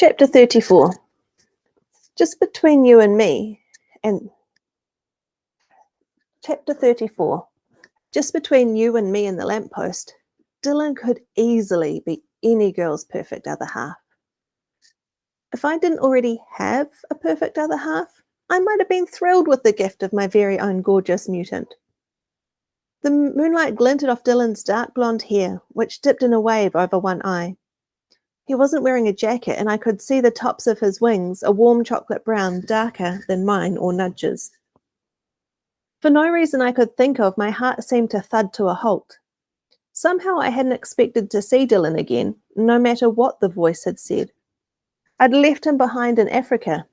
Chapter 34. Just between you and me, and Chapter 34. Just between you and me and the lamppost, Dylan could easily be any girl's perfect other half. If I didn't already have a perfect other half, I might have been thrilled with the gift of my very own gorgeous mutant. The moonlight glinted off Dylan's dark blonde hair, which dipped in a wave over one eye. He wasn't wearing a jacket, and I could see the tops of his wings, a warm chocolate brown, darker than mine or Nudge's. For no reason I could think of, my heart seemed to thud to a halt. Somehow I hadn't expected to see Dylan again, no matter what the voice had said. I'd left him behind in Africa.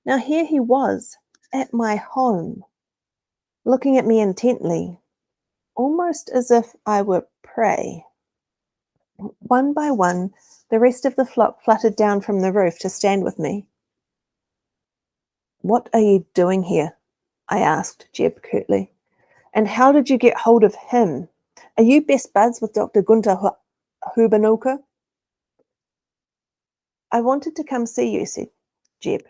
Now here he was, at my home, looking at me intently, almost as if I were prey. One by one, the rest of the flock fluttered down from the roof to stand with me. "What are you doing here?" I asked Jeb curtly. "And how did you get hold of him? Are you best buds with Dr. Gunter Hubenuka?" "I wanted to come see you," said Jeb.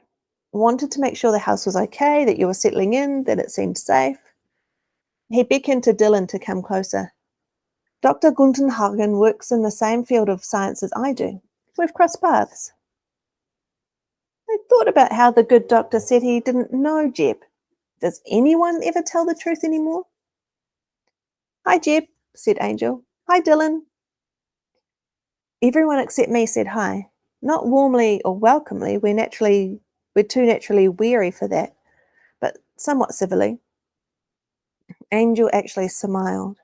"Wanted to make sure the house was okay, that you were settling in, that it seemed safe." He beckoned to Dylan to come closer. "Dr. Guntenhagen works in the same field of science as I do. We've crossed paths." I thought about how the good doctor said he didn't know Jeb. Does anyone ever tell the truth anymore? "Hi, Jeb," said Angel. "Hi, Dylan." Everyone except me said hi. Not warmly or welcomely, we're too naturally weary for that, but somewhat civilly. Angel actually smiled.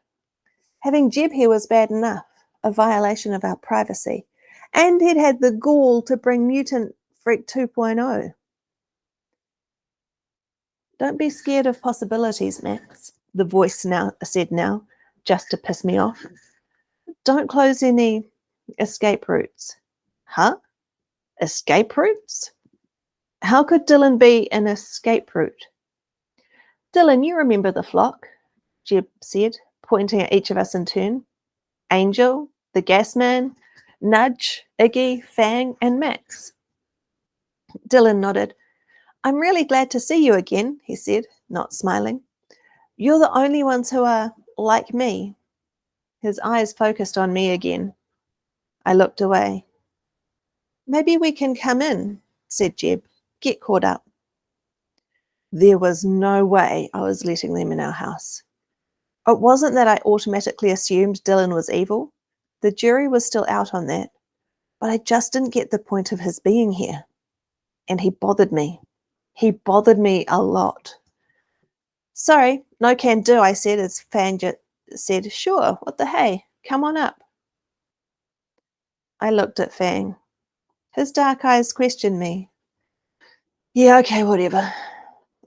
Having Jeb here was bad enough, a violation of our privacy, and he'd had the gall to bring Mutant Freak 2.0. "Don't be scared of possibilities, Max," the voice said, just to piss me off. "Don't close any escape routes." "Huh? Escape routes? How could Dylan be an escape route?" "Dylan, you remember the flock," Jeb said, pointing at each of us in turn. "Angel, the gas man, Nudge, Iggy, Fang, and Max." Dylan nodded. "I'm really glad to see you again," he said, not smiling. "You're the only ones who are like me." His eyes focused on me again. I looked away. "Maybe we can come in," said Jeb. "Get caught up." There was no way I was letting them in our house. It wasn't that I automatically assumed Dylan was evil. The jury was still out on that. But I just didn't get the point of his being here. And he bothered me. He bothered me a lot. "Sorry, no can do," I said as Fang said, "Sure, what the hey, come on up." I looked at Fang. His dark eyes questioned me. "Yeah, okay, whatever,"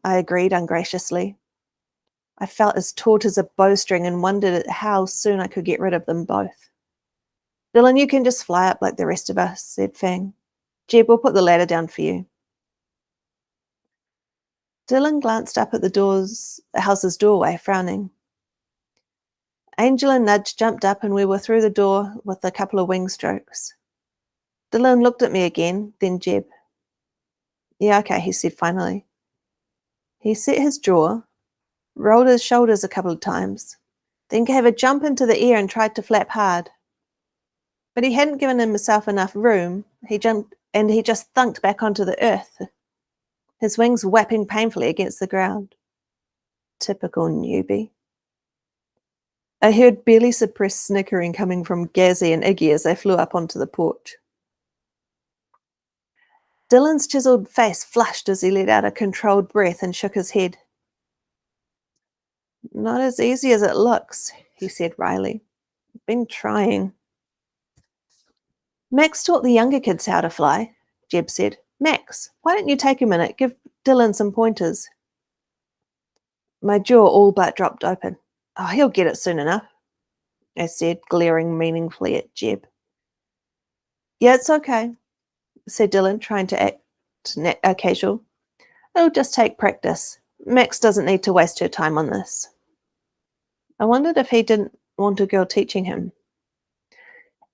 I agreed ungraciously. I felt as taut as a bowstring and wondered how soon I could get rid of them both. "Dylan, you can just fly up like the rest of us," said Fang. "Jeb, we'll put the ladder down for you." Dylan glanced up at the house's doorway, frowning. Angel and Nudge jumped up and we were through the door with a couple of wing strokes. Dylan looked at me again, then Jeb. "Yeah, okay," he said finally. He set his jaw, rolled his shoulders a couple of times, then gave a jump into the air and tried to flap hard. But he hadn't given himself enough room. He jumped and he just thunked back onto the earth, his wings whapping painfully against the ground. Typical newbie. I heard barely suppressed snickering coming from Gazzy and Iggy as they flew up onto the porch. Dylan's chiseled face flushed as he let out a controlled breath and shook his head. "Not as easy as it looks," he said wryly. "I've been trying." "Max taught the younger kids how to fly," Jeb said. "Max, why don't you take a minute, give Dylan some pointers?" My jaw all but dropped open. "Oh, he'll get it soon enough," I said, glaring meaningfully at Jeb. "Yeah, it's okay," said Dylan, trying to act casual. "It'll just take practice. Max doesn't need to waste her time on this." I wondered if he didn't want a girl teaching him.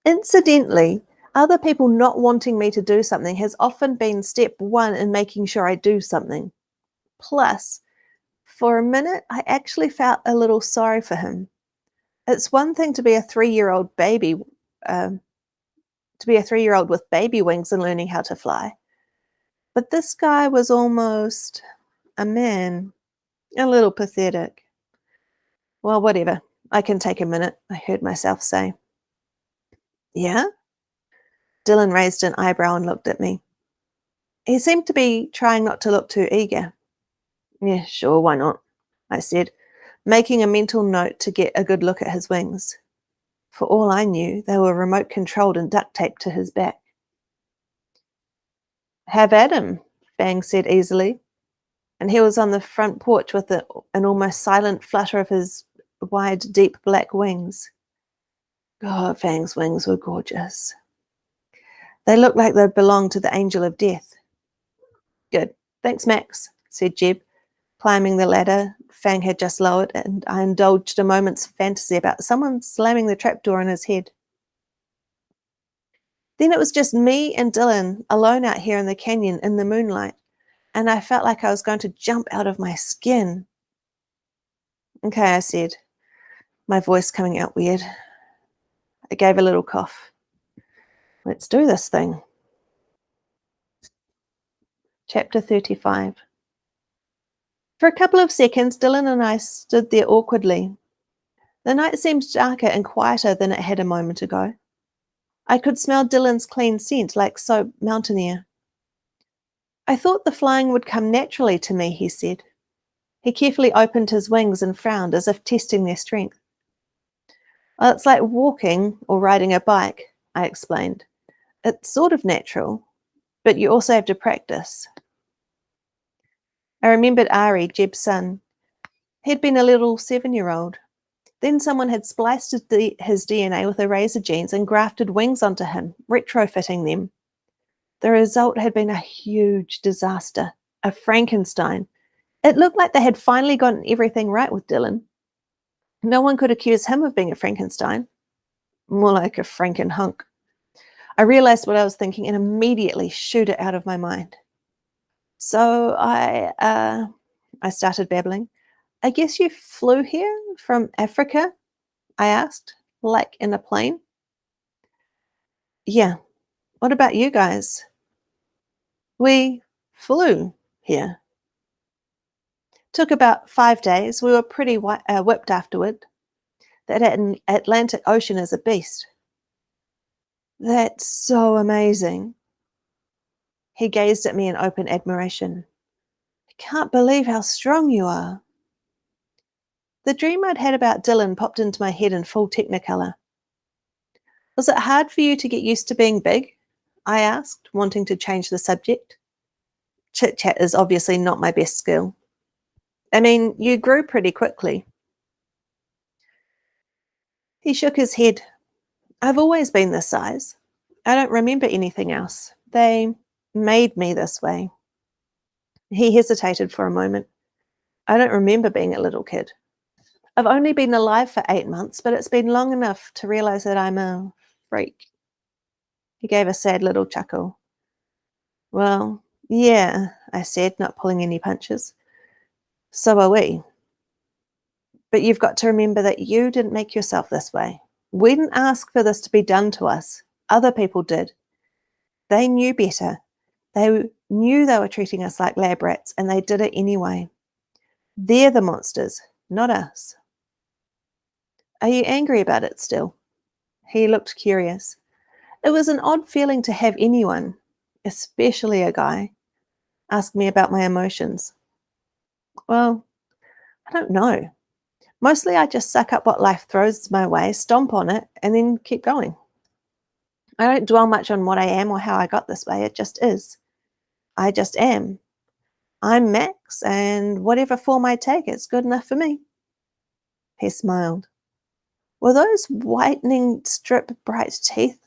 Incidentally, Other people not wanting me to do something has often been step one in making sure I do something. Plus, for a minute, I actually felt a little sorry for him. It's one thing to be a 3-year-old baby, um, to be a 3-year-old with baby wings and learning how to fly. But this guy was almost a man, a little pathetic. Well, whatever. I can take a minute, I heard myself say. Yeah? Dylan raised an eyebrow and looked at me. He seemed to be trying not to look too eager. Yeah, sure, why not? I said, making a mental note to get a good look at his wings. For all I knew, they were remote controlled and duct taped to his back. Have at him, Fang said easily, and he was on the front porch with an almost silent flutter of his wide, deep black wings. God, Fang's wings were gorgeous. They looked like they belonged to the angel of death. Good. Thanks, Max, said Jeb, climbing the ladder Fang had just lowered, and I indulged a moment's fantasy about someone slamming the trapdoor in his head. Then it was just me and Dylan alone out here in the canyon in the moonlight, and I felt like I was going to jump out of my skin. Okay, I said, my voice coming out weird. I gave a little cough. Let's do this thing. Chapter 35. For a couple of seconds, Dylan and I stood there awkwardly. The night seemed darker and quieter than it had a moment ago. I could smell Dylan's clean scent like soap mountain air. I thought the flying would come naturally to me, he said. He carefully opened his wings and frowned as if testing their strength. Well, it's like walking or riding a bike, I explained. It's sort of natural, but you also have to practice. I remembered Ari, Jeb's son. He'd been a little 7-year-old. Then someone had spliced his DNA with eraser genes and grafted wings onto him, retrofitting them. The result had been a huge disaster, a Frankenstein. It looked like they had finally gotten everything right with Dylan. No one could accuse him of being a Frankenstein. More like a Frankenhunk. I realized what I was thinking and immediately shooed it out of my mind. So I started babbling. I guess you flew here from Africa? I asked, like in a plane. Yeah. What about you guys? We flew here. Took about 5 days. We were pretty whipped afterward. That Atlantic Ocean is a beast. That's so amazing. He gazed at me in open admiration. I can't believe how strong you are. The dream I'd had about Dylan popped into my head in full technicolor. Was it hard for you to get used to being big? I asked, wanting to change the subject. Chit-chat is obviously not my best skill. I mean, you grew pretty quickly. He shook his head. I've always been this size. I don't remember anything else. They made me this way. He hesitated for a moment. I don't remember being a little kid. I've only been alive for 8 months, but it's been long enough to realize that I'm a freak. He gave a sad little chuckle. Well, yeah, I said, not pulling any punches. So are we. But you've got to remember that you didn't make yourself this way. We didn't ask for this to be done to us. Other people did. They knew better. They knew they were treating us like lab rats, and they did it anyway. They're the monsters, not us. Are you angry about it still? He looked curious. It was an odd feeling to have anyone, especially a guy, ask me about my emotions. Well, I don't know. Mostly I just suck up what life throws my way, stomp on it, and then keep going. I don't dwell much on what I am or how I got this way. It just is. I just am. I'm Max, and whatever form I take, it's good enough for me. He smiled. Were those whitening strip bright teeth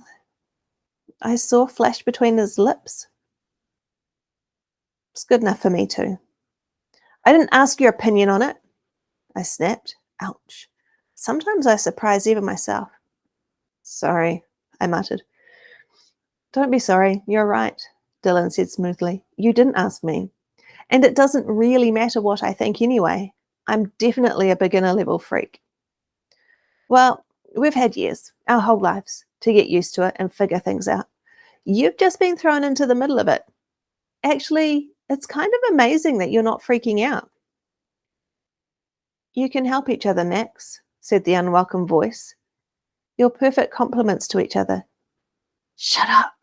I saw flash between his lips? It's good enough for me too. I didn't ask your opinion on it, I snapped. Ouch. Sometimes I surprise even myself. Sorry, I muttered. Don't be sorry, you're right, Dylan said smoothly. You didn't ask me. And it doesn't really matter what I think anyway. I'm definitely a beginner level freak. Well, we've had years, our whole lives, to get used to it and figure things out. You've just been thrown into the middle of it. Actually, it's kind of amazing that you're not freaking out. You can help each other, Max, said the unwelcome voice. You're perfect complements to each other. Shut up,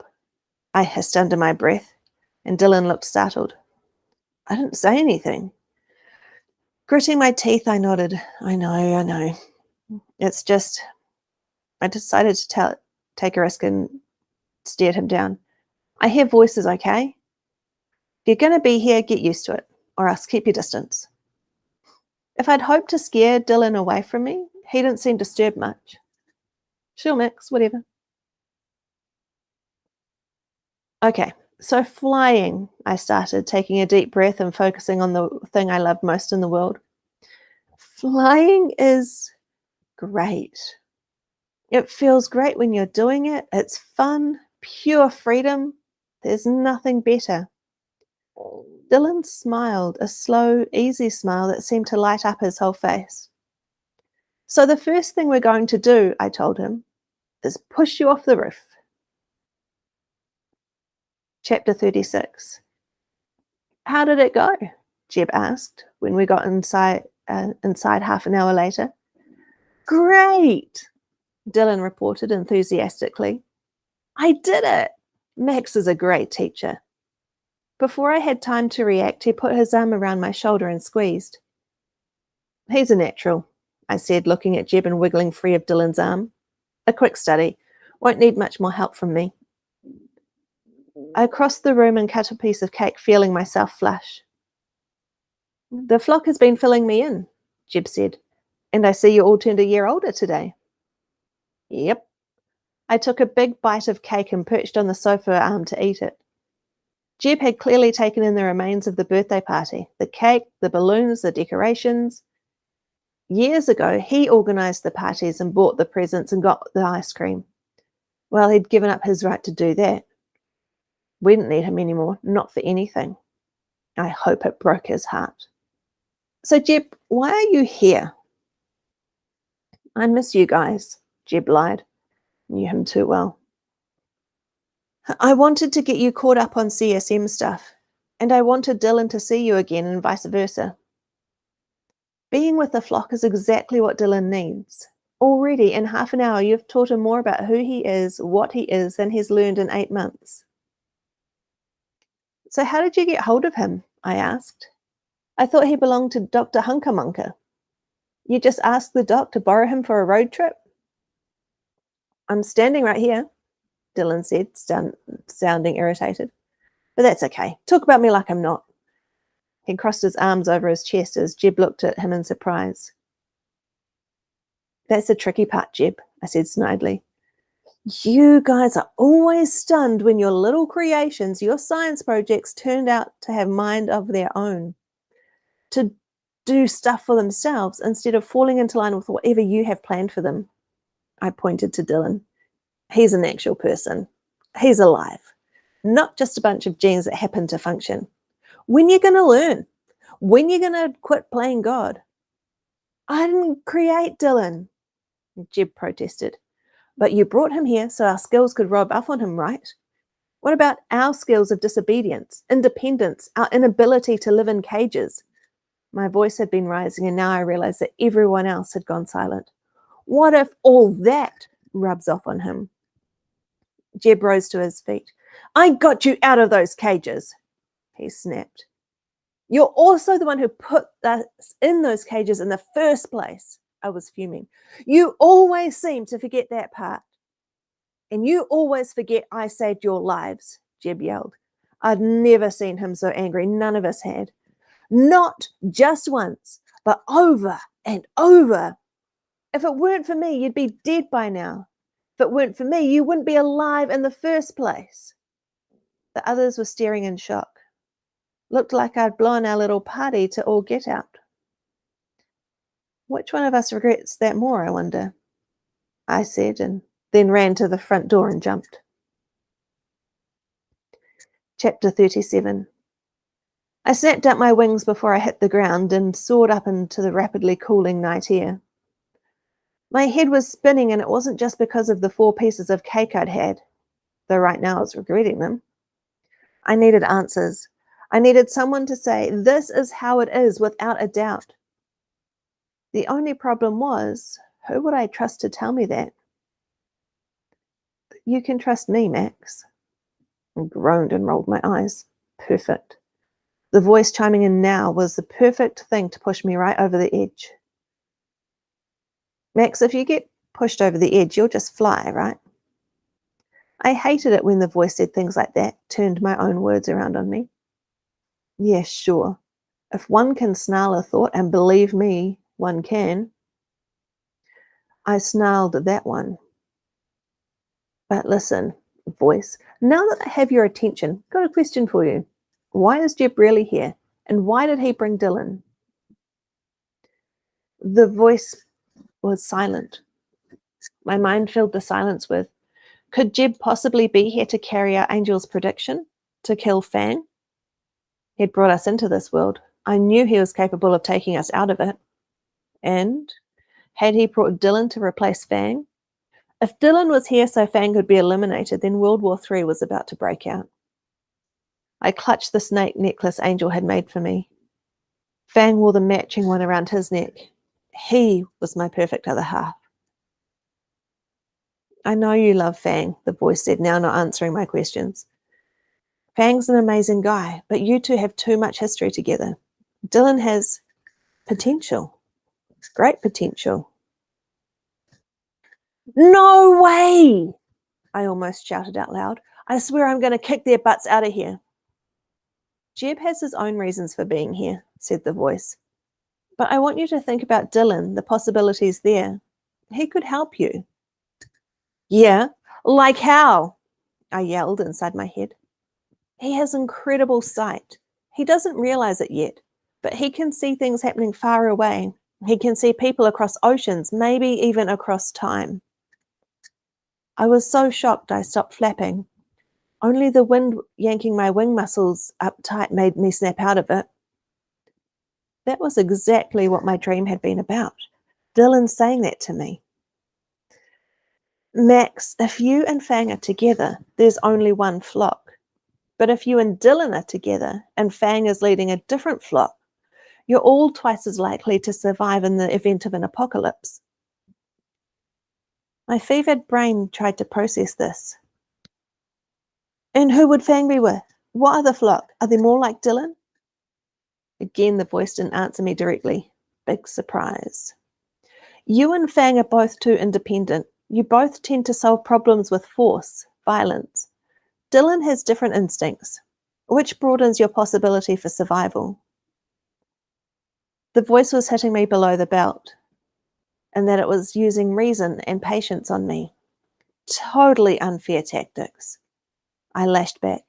I hissed under my breath, and Dylan looked startled. I didn't say anything. Gritting my teeth, I nodded. I know. It's just, I decided to take a risk and stared him down. I hear voices, okay? If you're going to be here, get used to it, or else keep your distance. If I'd hoped to scare Dylan away from me, he didn't seem disturbed much. Sure, Max, whatever. Okay, so flying, I started, taking a deep breath and focusing on the thing I loved most in the world. Flying is great. It feels great when you're doing it. It's fun, pure freedom. There's nothing better. Dylan smiled, a slow, easy smile that seemed to light up his whole face. So the first thing we're going to do, I told him, is push you off the roof. Chapter 36. How did it go? Jeb asked when we got inside half an hour later. Great, Dylan reported enthusiastically. I did it. Max is a great teacher. Before I had time to react, he put his arm around my shoulder and squeezed. He's a natural, I said, looking at Jeb and wiggling free of Dylan's arm. A quick study. Won't need much more help from me. I crossed the room and cut a piece of cake, feeling myself flush. The flock has been filling me in, Jeb said, and I see you all turned a year older today. Yep. I took a big bite of cake and perched on the sofa arm to eat it. Jeb had clearly taken in the remains of the birthday party, the cake, the balloons, the decorations. Years ago, he organised the parties and bought the presents and got the ice cream. Well, he'd given up his right to do that. We didn't need him anymore, not for anything. I hope it broke his heart. So, Jeb, why are you here? I miss you guys, Jeb lied. Knew him too well. I wanted to get you caught up on CSM stuff, and I wanted Dylan to see you again and vice versa. Being with the flock is exactly what Dylan needs. Already in half an hour, you've taught him more about who he is, what he is, than he's learned in 8 months. So how did you get hold of him? I asked. I thought he belonged to Dr. Hunkamunka. You just asked the doc to borrow him for a road trip? I'm standing right here, Dylan said, sounding irritated. But that's okay. Talk about me like I'm not. He crossed his arms over his chest as Jeb looked at him in surprise. That's the tricky part, Jeb, I said snidely. You guys are always stunned when your little creations, your science projects turned out to have mind of their own, to do stuff for themselves instead of falling into line with whatever you have planned for them. I pointed to Dylan. He's an actual person. He's alive, not just a bunch of genes that happen to function. When you're going to learn? When you're going to quit playing God? I didn't create Dylan, Jeb protested. But you brought him here so our skills could rub off on him, right? What about our skills of disobedience, independence, our inability to live in cages? My voice had been rising, and now I realized that everyone else had gone silent. What if all that rubs off on him? Jeb rose to his feet. I got you out of those cages, he snapped. You're also the one who put us in those cages in the first place. I was fuming. You always seem to forget that part. And you always forget I saved your lives, Jeb yelled. I'd never seen him so angry. None of us had. Not just once, but over and over. If it weren't for me, you'd be dead by now. If it weren't for me, you wouldn't be alive in the first place. The others were staring in shock. Looked like I'd blown our little party to all get out. Which one of us regrets that more, I wonder? I said, and then ran to the front door and jumped. Chapter 37. I snapped out my wings before I hit the ground and soared up into the rapidly cooling night air. My head was spinning, and it wasn't just because of the 4 pieces of cake I'd had, though right now I was regretting them. I needed answers. I needed someone to say, "This is how it is," without a doubt. The only problem was, who would I trust to tell me that? "You can trust me, Max." I groaned and rolled my eyes. Perfect. The voice chiming in now was the perfect thing to push me right over the edge. "Max, if you get pushed over the edge, you'll just fly, right?" I hated it when the voice said things like that, turned my own words around on me. "Yeah, sure. If one can snarl a thought, and believe me, one can." I snarled that one. "But listen, voice, now that I have your attention, got a question for you. Why is Jeb really here? And why did he bring Dylan?" The voice was silent. My mind filled the silence with, could Jeb possibly be here to carry out Angel's prediction? To kill Fang? He'd brought us into this world. I knew he was capable of taking us out of it. And had he brought Dylan to replace Fang? If Dylan was here so Fang could be eliminated, then World War III was about to break out. I clutched the snake necklace Angel had made for me. Fang wore the matching one around his neck. He was my perfect other half. "I know you love Fang," the voice said, now not answering my questions. "Fang's an amazing guy, but you two have too much history together. Dylan has potential. Great potential." "No way!" I almost shouted out loud. "I swear I'm going to kick their butts out of here." "Jeb has his own reasons for being here," said the voice. "But I want you to think about Dylan, the possibilities there. He could help you." "Yeah? Like how?" I yelled inside my head. "He has incredible sight. He doesn't realize it yet, but he can see things happening far away. He can see people across oceans, maybe even across time." I was so shocked I stopped flapping. Only the wind yanking my wing muscles up tight made me snap out of it. That was exactly what my dream had been about. Dylan saying that to me. "Max, if you and Fang are together, there's only one flock. But if you and Dylan are together and Fang is leading a different flock, you're all twice as likely to survive in the event of an apocalypse." My fevered brain tried to process this. "And who would Fang be with? What other flock? Are they more like Dylan?" Again, the voice didn't answer me directly. Big surprise. "You and Fang are both too independent. You both tend to solve problems with force, violence. Dylan has different instincts, which broadens your possibility for survival." The voice was hitting me below the belt, and that it was using reason and patience on me. Totally unfair tactics. I lashed back.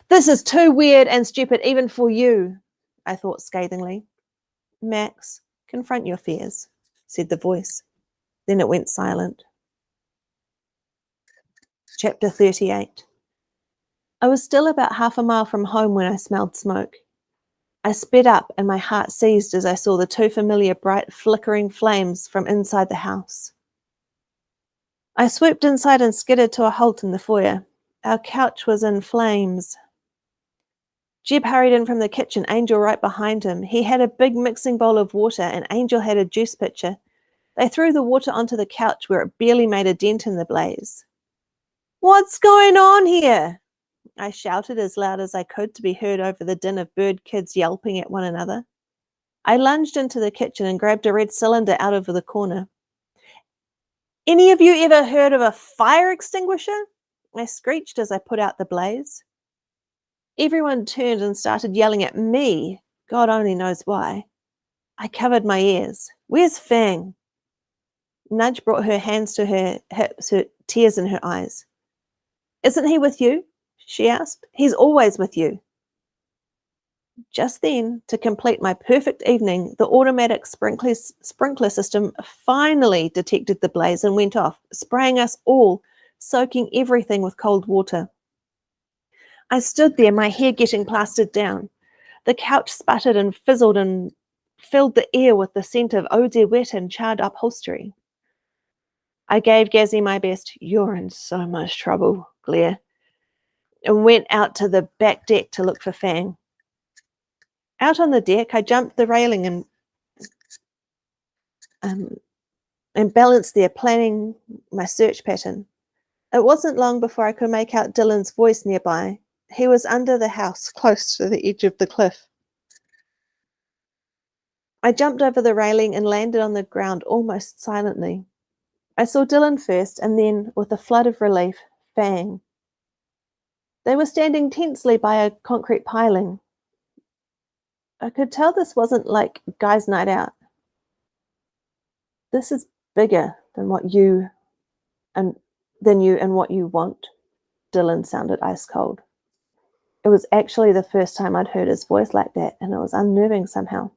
"This is too weird and stupid even for you," I thought scathingly. "Max, confront your fears," said the voice. Then it went silent. Chapter 38. I was still about half a mile from home when I smelled smoke. I sped up and my heart seized as I saw the too familiar bright flickering flames from inside the house. I swooped inside and skidded to a halt in the foyer. Our couch was in flames. Jeb hurried in from the kitchen, Angel right behind him. He had a big mixing bowl of water and Angel had a juice pitcher. They threw the water onto the couch where it barely made a dent in the blaze. "What's going on here?" I shouted as loud as I could to be heard over the din of bird kids yelping at one another. I lunged into the kitchen and grabbed a red cylinder out of the corner. "Any of you ever heard of a fire extinguisher?" I screeched as I put out the blaze. Everyone turned and started yelling at me. God only knows why. I covered my ears. "Where's Fang?" Nudge brought her hands to her hips, tears in her eyes. "Isn't he with you?" she asked. "He's always with you." Just then, to complete my perfect evening, the automatic sprinkler system finally detected the blaze and went off, spraying us all, soaking everything with cold water. I stood there, my hair getting plastered down. The couch sputtered and fizzled and filled the air with the scent of eau de wet and charred upholstery. I gave Gazzy my best, "You're in so much trouble," glare, and went out to the back deck to look for Fang. Out on the deck, I jumped the railing um, and balanced there, planning my search pattern. It wasn't long before I could make out Dylan's voice nearby. He was under the house, close to the edge of the cliff. I jumped over the railing and landed on the ground almost silently. I saw Dylan first, and then, with a flood of relief, Fang. They were standing tensely by a concrete piling. I could tell this wasn't like guys' night out. This is bigger than and you and what you want. Dylan sounded ice cold. It was actually the first time I'd heard his voice like that, and it was unnerving somehow.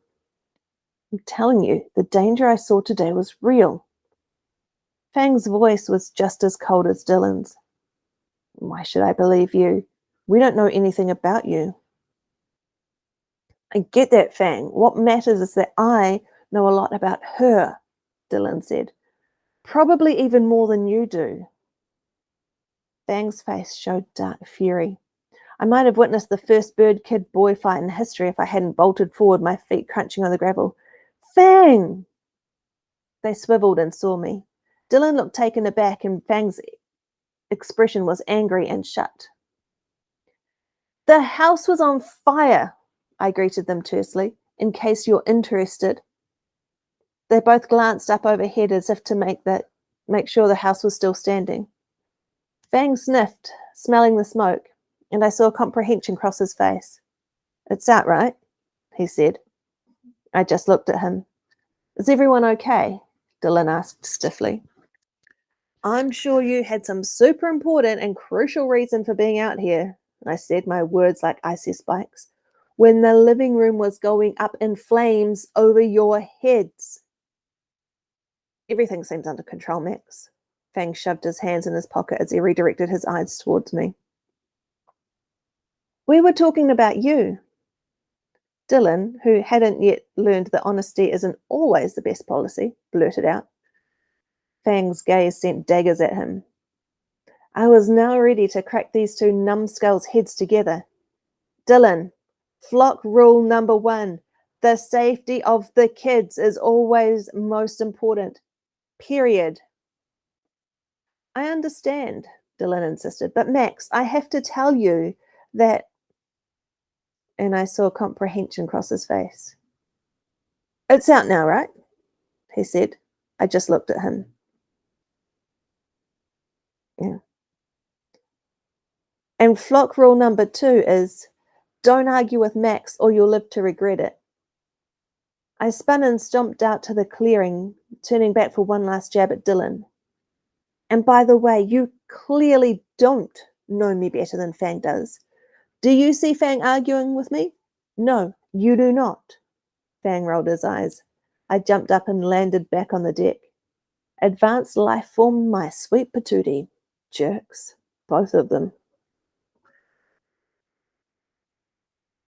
I'm telling you, the danger I saw today was real. Fang's voice was just as cold as Dylan's. Why should I believe you? We don't know anything about you. I get that, Fang. What matters is that I know a lot about her, Dylan said. Probably even more than you do. Fang's face showed dark fury. I might have witnessed the first bird kid boy fight in history if I hadn't bolted forward, my feet crunching on the gravel. Fang! They swiveled and saw me. Dylan looked taken aback, and Fang's expression was angry and shut. The house was on fire, I greeted them tersely, in case you're interested. They both glanced up overhead as if to make sure the house was still standing. Fang sniffed, smelling the smoke, and I saw comprehension cross his face. It's out, right? He said. I just looked at him. Is everyone okay? Dylan asked stiffly. I'm sure you had some super important and crucial reason for being out here, I said, my words like icy spikes, when the living room was going up in flames over your heads. Everything seems under control, Max. Fang shoved his hands in his pocket as he redirected his eyes towards me. We were talking about you. Dylan, who hadn't yet learned that honesty isn't always the best policy, blurted out. Fang's gaze sent daggers at him. I was now ready to crack these two numbskulls' heads together. Dylan, flock rule number 1. The safety of the kids is always most important. Period. I understand, Dylan insisted, but Max, I have to tell you that... And I saw comprehension cross his face. It's out now, right? He said. I just looked at him. Yeah. And flock rule number 2 is, don't argue with Max or you'll live to regret it. I spun and stomped out to the clearing, turning back for one last jab at Dylan. And by the way, you clearly don't know me better than Fang does. Do you see Fang arguing with me? No, you do not. Fang rolled his eyes. I jumped up and landed back on the deck. Advanced life form, my sweet patootie. Jerks, both of them.